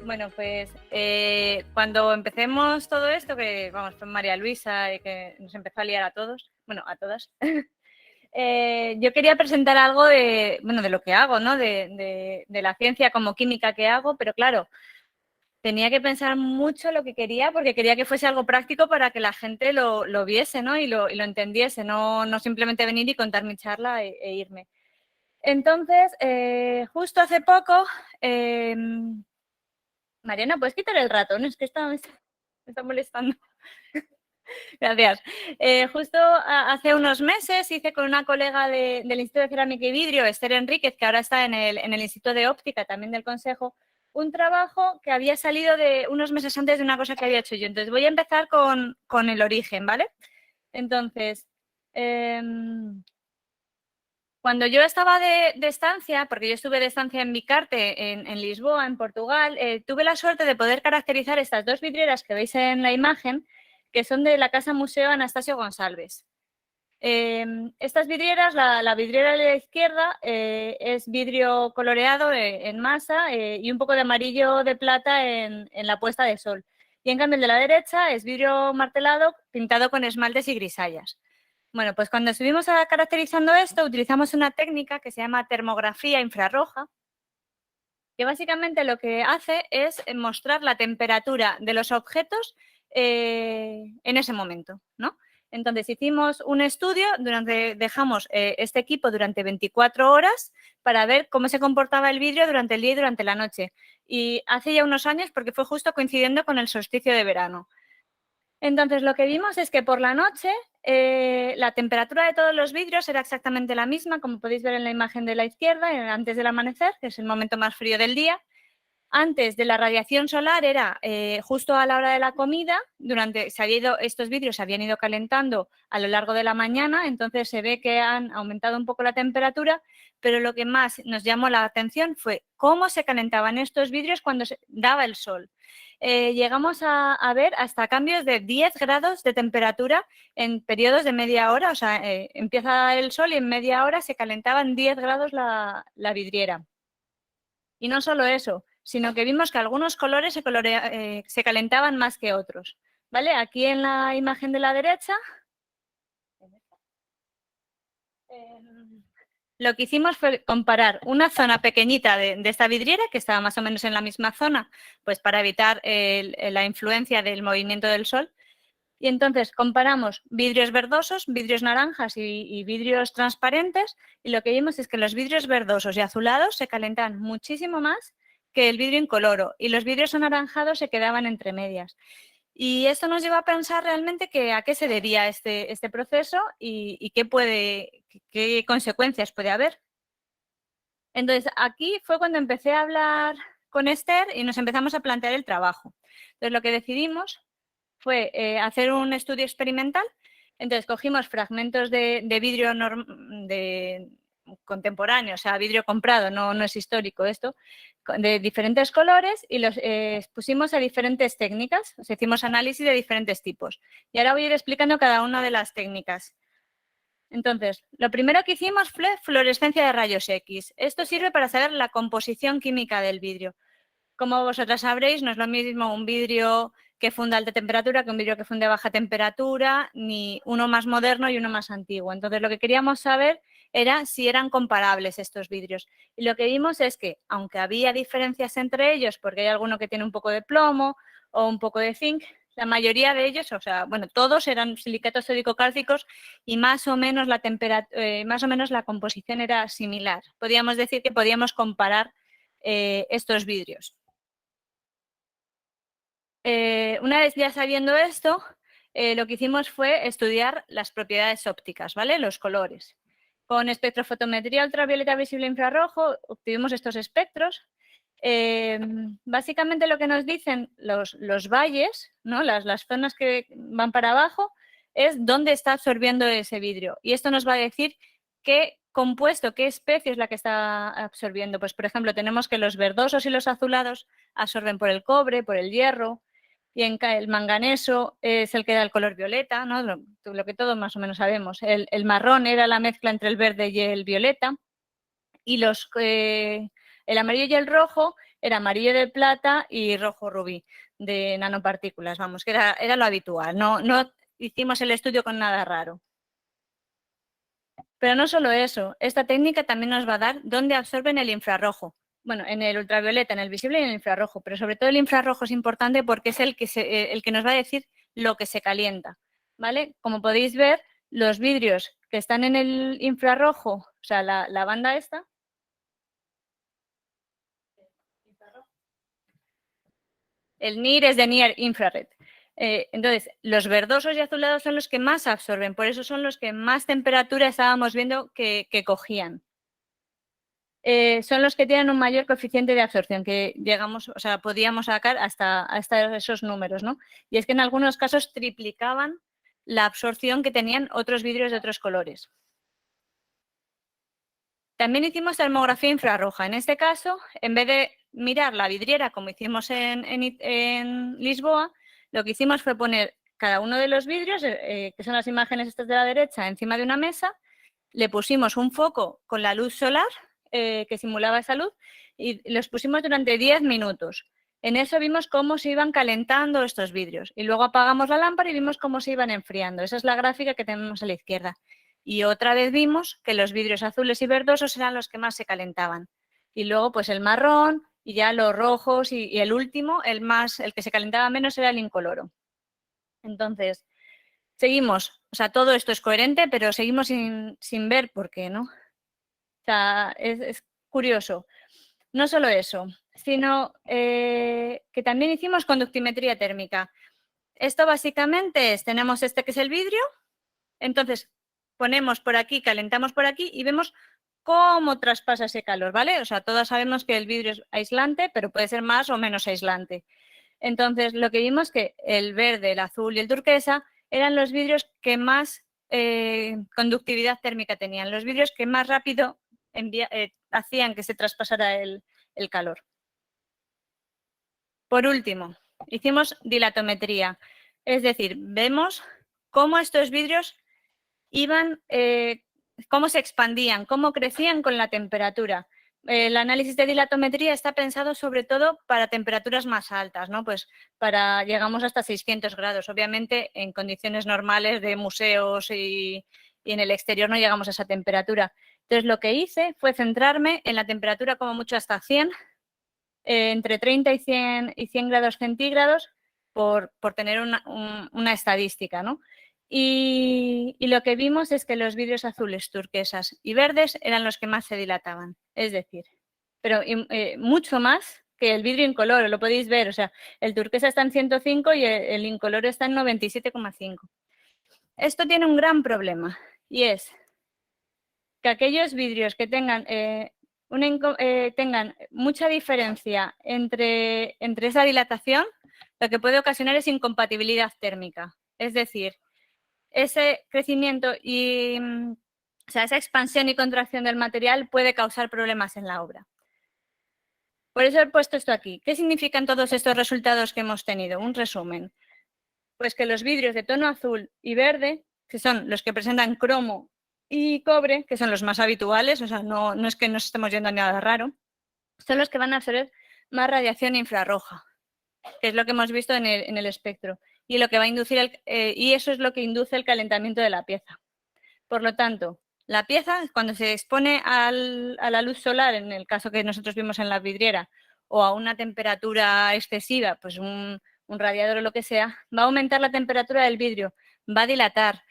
Bueno, pues cuando empecemos todo esto, que vamos, fue María Luisa y que nos empezó a liar a todos, bueno, a todas, yo quería presentar algo de, bueno, de lo que hago, ¿no? De la ciencia como química que hago, pero claro, tenía que pensar mucho lo que quería porque quería que fuese algo práctico para que la gente lo viese, ¿no? Y lo entendiese, no simplemente venir y contar mi charla e irme. Entonces, justo hace poco, Mariana, ¿puedes quitar el ratón? Es que me está molestando. Gracias. Justo hace unos meses hice con una colega del Instituto de Cerámica y Vidrio, Esther Enríquez, que ahora está en el Instituto de Óptica, también del Consejo, un trabajo que había salido de unos meses antes de una cosa que había hecho yo. Entonces voy a empezar con el origen, ¿vale? Entonces, cuando yo estaba de estancia, porque yo estuve de estancia en Vicarte, en Lisboa, en Portugal, tuve la suerte de poder caracterizar estas dos vidrieras que veis en la imagen, que son de la Casa Museo Anastasio Gonçalves. Estas vidrieras, la vidriera de la izquierda es vidrio coloreado en masa y un poco de amarillo de plata en la puesta de sol. Y en cambio el de la derecha es vidrio martelado pintado con esmaltes y grisallas. Bueno, pues cuando estuvimos caracterizando esto, utilizamos una técnica que se llama termografía infrarroja, que básicamente lo que hace es mostrar la temperatura de los objetos en ese momento, ¿no? Entonces hicimos un estudio, dejamos este equipo durante 24 horas para ver cómo se comportaba el vidrio durante el día y durante la noche. Y hace ya unos años, porque fue justo coincidiendo con el solsticio de verano. Entonces, lo que vimos es que por la noche la temperatura de todos los vidrios era exactamente la misma, como podéis ver en la imagen de la izquierda, antes del amanecer, que es el momento más frío del día. Antes de la radiación solar era justo a la hora de la comida, estos vidrios se habían ido calentando a lo largo de la mañana, entonces se ve que han aumentado un poco la temperatura, pero lo que más nos llamó la atención fue cómo se calentaban estos vidrios cuando se daba el sol. Llegamos a ver hasta cambios de 10 grados de temperatura en periodos de media hora, o sea, empieza el sol y en media hora se calentaban 10 grados la vidriera. Y no solo eso, sino que vimos que algunos colores se calentaban más que otros. ¿Vale? Aquí en la imagen de la derecha, lo que hicimos fue comparar una zona pequeñita de esta vidriera, que estaba más o menos en la misma zona, pues para evitar la influencia del movimiento del sol. Y entonces comparamos vidrios verdosos, vidrios naranjas y vidrios transparentes, y lo que vimos es que los vidrios verdosos y azulados se calentan muchísimo más que el vidrio incoloro, y los vidrios anaranjados se quedaban entre medias. Y esto nos lleva a pensar realmente que a qué se debía este proceso y qué consecuencias puede haber. Entonces, aquí fue cuando empecé a hablar con Esther y nos empezamos a plantear el trabajo. Entonces, lo que decidimos fue hacer un estudio experimental. Entonces, cogimos fragmentos de vidrio contemporáneo, o sea, vidrio comprado, no es histórico esto, de diferentes colores y los pusimos a diferentes técnicas. O sea, hicimos análisis de diferentes tipos. Y ahora voy a ir explicando cada una de las técnicas. Entonces, lo primero que hicimos fue fluorescencia de rayos X. Esto sirve para saber la composición química del vidrio. Como vosotras sabréis, no es lo mismo un vidrio que funde a alta temperatura que un vidrio que funde a baja temperatura, ni uno más moderno y uno más antiguo. Entonces, lo que queríamos saber era si eran comparables estos vidrios. Y lo que vimos es que, aunque había diferencias entre ellos, porque hay alguno que tiene un poco de plomo o un poco de zinc, la mayoría de ellos, o sea, bueno, todos eran silicatos sódico-cálcicos y más o menos la composición era similar. Podríamos decir que podíamos comparar estos vidrios. Una vez ya sabiendo esto, lo que hicimos fue estudiar las propiedades ópticas, ¿vale? Los colores. Con espectrofotometría ultravioleta visible infrarrojo obtuvimos estos espectros. Básicamente lo que nos dicen los valles, ¿no? Las zonas que van para abajo, es dónde está absorbiendo ese vidrio. Y esto nos va a decir qué compuesto, qué especie es la que está absorbiendo. Pues, por ejemplo, tenemos que los verdosos y los azulados absorben por el cobre, por el hierro, y el manganeso es el que da el color violeta, ¿no? Lo que todos más o menos sabemos. El marrón era la mezcla entre el verde y el violeta. Y El amarillo y el rojo era amarillo de plata y rojo rubí de nanopartículas, vamos, que era lo habitual. No hicimos el estudio con nada raro. Pero no solo eso, esta técnica también nos va a dar dónde absorben el infrarrojo. Bueno, en el ultravioleta, en el visible y en el infrarrojo, pero sobre todo el infrarrojo es importante porque es el que nos va a decir lo que se calienta, ¿vale? Como podéis ver, los vidrios que están en el infrarrojo, o sea, la banda esta, el NIR es de Near Infrared. Entonces, los verdosos y azulados son los que más absorben, por eso son los que más temperatura estábamos viendo que cogían. Son los que tienen un mayor coeficiente de absorción, que llegamos, o sea, podíamos sacar hasta esos números, ¿no? Y es que en algunos casos triplicaban la absorción que tenían otros vidrios de otros colores. También hicimos termografía infrarroja. En este caso, en vez de mirar la vidriera como hicimos en Lisboa, lo que hicimos fue poner cada uno de los vidrios, que son las imágenes estas de la derecha, encima de una mesa, le pusimos un foco con la luz solar que simulaba esa luz y los pusimos durante 10 minutos. En eso vimos cómo se iban calentando estos vidrios y luego apagamos la lámpara y vimos cómo se iban enfriando. Esa es la gráfica que tenemos a la izquierda. Y otra vez vimos que los vidrios azules y verdosos eran los que más se calentaban. Y luego pues el marrón y ya los rojos y el último, el que se calentaba menos era el incoloro. Entonces, seguimos, o sea, todo esto es coherente, pero seguimos sin ver por qué, ¿no? O sea, es curioso. No solo eso, sino que también hicimos conductimetría térmica. Esto básicamente es, tenemos este que es el vidrio, entonces ponemos por aquí, calentamos por aquí y vemos cómo traspasa ese calor, ¿vale? O sea, todos sabemos que el vidrio es aislante, pero puede ser más o menos aislante. Entonces, lo que vimos que el verde, el azul y el turquesa eran los vidrios que más conductividad térmica tenían, los vidrios que más rápido hacían que se traspasara el calor. Por último, hicimos dilatometría, es decir, vemos cómo estos vidrios iban, cómo se expandían, cómo crecían con la temperatura. El análisis de dilatometría está pensado sobre todo para temperaturas más altas, ¿no? Pues llegamos hasta 600 grados. Obviamente, en condiciones normales de museos y en el exterior no llegamos a esa temperatura. Entonces, lo que hice fue centrarme en la temperatura como mucho hasta 100, entre 30 y 100 grados centígrados, por tener una estadística, ¿no? Y lo que vimos es que los vidrios azules, turquesas y verdes eran los que más se dilataban, es decir, pero mucho más que el vidrio incoloro, lo podéis ver, o sea, el turquesa está en 105 y el incoloro está en 97,5. Esto tiene un gran problema y es que aquellos vidrios que tengan mucha diferencia entre esa dilatación, lo que puede ocasionar es incompatibilidad térmica. Es decir, ese crecimiento y o sea, esa expansión y contracción del material puede causar problemas en la obra. Por eso he puesto esto aquí. ¿Qué significan todos estos resultados que hemos tenido? Un resumen. Pues que los vidrios de tono azul y verde, que son los que presentan cromo y cobre, que son los más habituales, o sea, no es que nos estemos yendo a nada raro, son los que van a absorber más radiación infrarroja, que es lo que hemos visto en el espectro, y lo que va a inducir y eso es lo que induce el calentamiento de la pieza. Por lo tanto, la pieza, cuando se expone a la luz solar, en el caso que nosotros vimos en la vidriera, o a una temperatura excesiva, pues un radiador o lo que sea, va a aumentar la temperatura del vidrio, va a dilatar,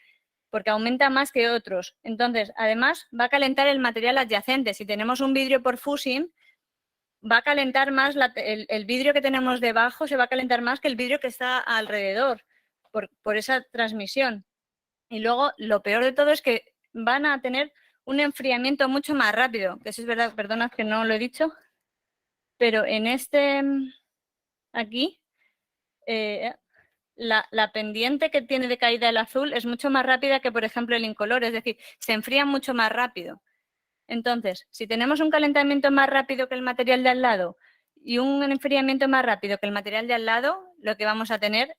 porque aumenta más que otros. Entonces, además, va a calentar el material adyacente. Si tenemos un vidrio por fusing, va a calentar más el vidrio que tenemos debajo, se va a calentar más que el vidrio que está alrededor, por esa transmisión. Y luego, lo peor de todo es que van a tener un enfriamiento mucho más rápido, que eso es verdad, perdonad que no lo he dicho, pero en aquí, la pendiente que tiene de caída el azul es mucho más rápida que, por ejemplo, el incoloro, es decir, se enfría mucho más rápido. Entonces, si tenemos un calentamiento más rápido que el material de al lado y un enfriamiento más rápido que el material de al lado, lo que vamos a tener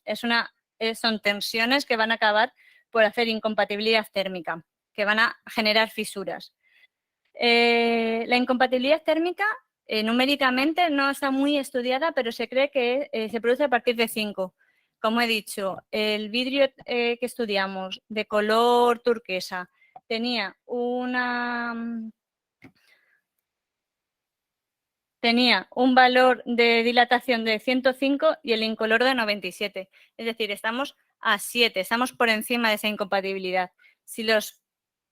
son tensiones que van a acabar por hacer incompatibilidad térmica, que van a generar fisuras. La incompatibilidad térmica Numéricamente no está muy estudiada, pero se cree que se produce a partir de 5. Como he dicho, el vidrio que estudiamos de color turquesa tenía un valor de dilatación de 105 y el incoloro de 97. Es decir, estamos a 7, estamos por encima de esa incompatibilidad. Si los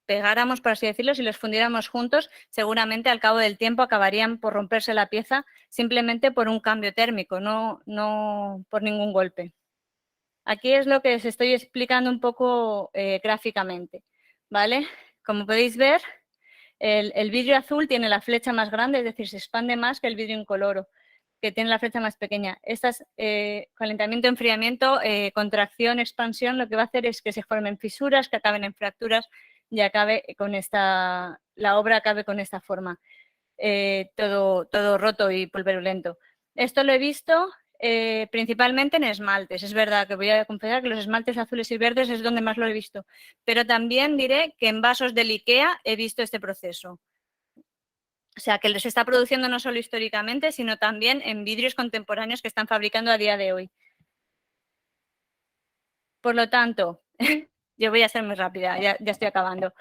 pegáramos, por así decirlo, si los fundiéramos juntos, seguramente al cabo del tiempo acabarían por romperse la pieza simplemente por un cambio térmico, no por ningún golpe. Aquí es lo que os estoy explicando un poco gráficamente, ¿vale? Como podéis ver, el vidrio azul tiene la flecha más grande, es decir, se expande más que el vidrio incoloro, que tiene la flecha más pequeña. Estas, calentamiento, enfriamiento, contracción, expansión, lo que va a hacer es que se formen fisuras, que acaben en fracturas y acabe con la obra acabe con esta forma, todo roto y pulverulento. Esto lo he visto principalmente en esmaltes. Es verdad que voy a confesar que los esmaltes azules y verdes es donde más lo he visto, pero también diré que en vasos del IKEA he visto este proceso. O sea, que se está produciendo no solo históricamente, sino también en vidrios contemporáneos que están fabricando a día de hoy. Por lo tanto, yo voy a ser muy rápida, ya estoy acabando.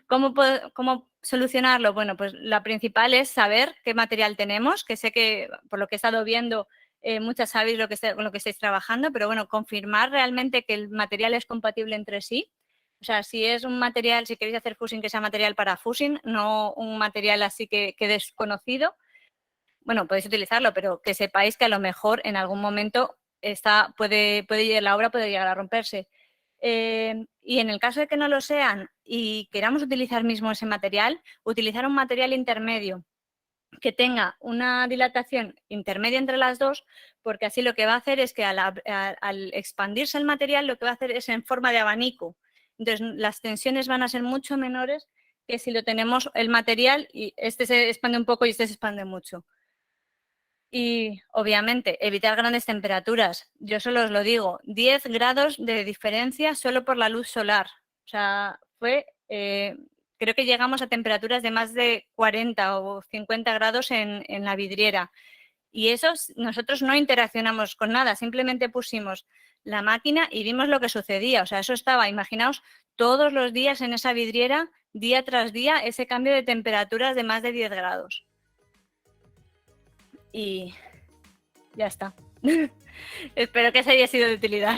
¿Cómo solucionarlo? Bueno, pues la principal es saber qué material tenemos, que sé que por lo que he estado viendo, muchas sabéis con lo que estáis trabajando, pero bueno, confirmar realmente que el material es compatible entre sí. O sea, si es un material, si queréis hacer fusing, que sea material para fusing, no un material así que desconocido. Bueno, podéis utilizarlo, pero que sepáis que a lo mejor en algún momento la obra puede llegar a romperse. Y en el caso de que no lo sean y queramos utilizar mismo ese material, utilizar un material intermedio que tenga una dilatación intermedia entre las dos, porque así lo que va a hacer es que al expandirse el material, lo que va a hacer es en forma de abanico. Entonces, las tensiones van a ser mucho menores que si lo tenemos el material y este se expande un poco y este se expande mucho. Y, obviamente, evitar grandes temperaturas. Yo solo os lo digo, 10 grados de diferencia solo por la luz solar. O sea, creo que llegamos a temperaturas de más de 40 o 50 grados en la vidriera. Y eso, nosotros no interaccionamos con nada, simplemente pusimos la máquina y vimos lo que sucedía. O sea, eso estaba, imaginaos, todos los días en esa vidriera, día tras día, ese cambio de temperaturas de más de 10 grados. Y ya está. Espero que os haya sido de utilidad.